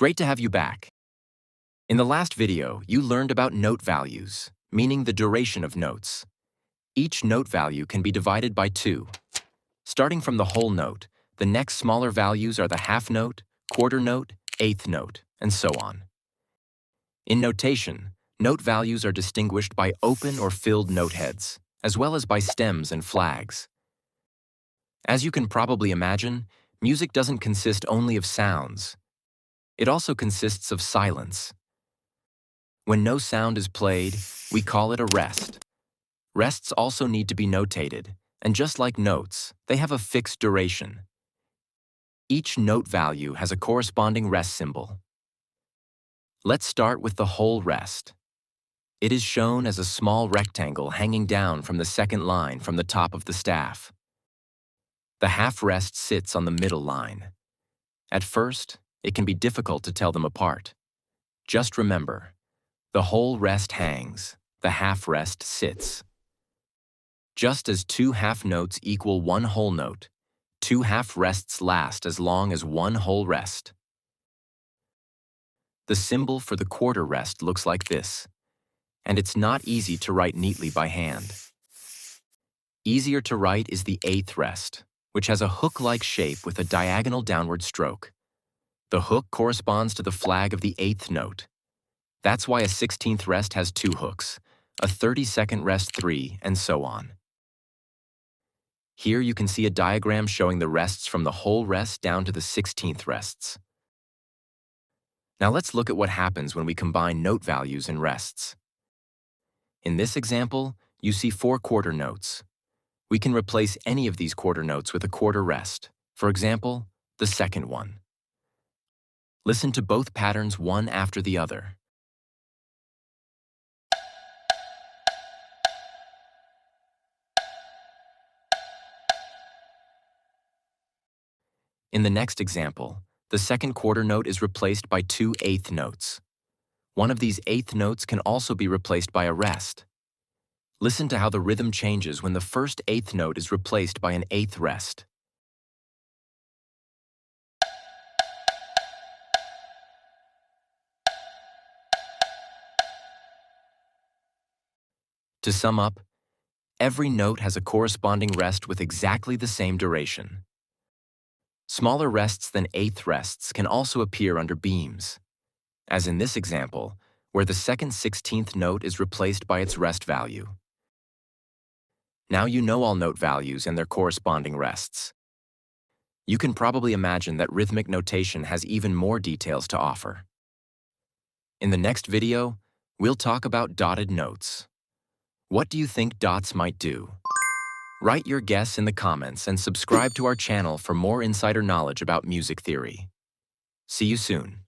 Great to have you back. In the last video, you learned about note values, meaning the duration of notes. Each note value can be divided by 2. Starting from the whole note, the next smaller values are the half note, quarter note, eighth note, and so on. In notation, note values are distinguished by open or filled note heads, as well as by stems and flags. As you can probably imagine, music doesn't consist only of sounds. It also consists of silence. When no sound is played, we call it a rest. Rests also need to be notated, and just like notes, they have a fixed duration. Each note value has a corresponding rest symbol. Let's start with the whole rest. It is shown as a small rectangle hanging down from the second line from the top of the staff. The half rest sits on the middle line. At first, it can be difficult to tell them apart. Just remember, the whole rest hangs, the half rest sits. Just as 2 half notes equal 1 whole note, 2 half rests last as long as 1 whole rest. The symbol for the quarter rest looks like this, and it's not easy to write neatly by hand. Easier to write is the eighth rest, which has a hook-like shape with a diagonal downward stroke. The hook corresponds to the flag of the eighth note. That's why a 16th rest has 2 hooks, a 32nd rest 3, and so on. Here you can see a diagram showing the rests from the whole rest down to the 16th rests. Now let's look at what happens when we combine note values and rests. In this example, you see 4 quarter notes. We can replace any of these quarter notes with a quarter rest, for example, the second one. Listen to both patterns one after the other. In the next example, the second quarter note is replaced by 2 eighth notes. One of these eighth notes can also be replaced by a rest. Listen to how the rhythm changes when the first eighth note is replaced by an eighth rest. To sum up, every note has a corresponding rest with exactly the same duration. Smaller rests than eighth rests can also appear under beams, as in this example, where the second 16th note is replaced by its rest value. Now you know all note values and their corresponding rests. You can probably imagine that rhythmic notation has even more details to offer. In the next video, we'll talk about dotted notes. What do you think dots might do? Write your guess in the comments and subscribe to our channel for more insider knowledge about music theory. See you soon.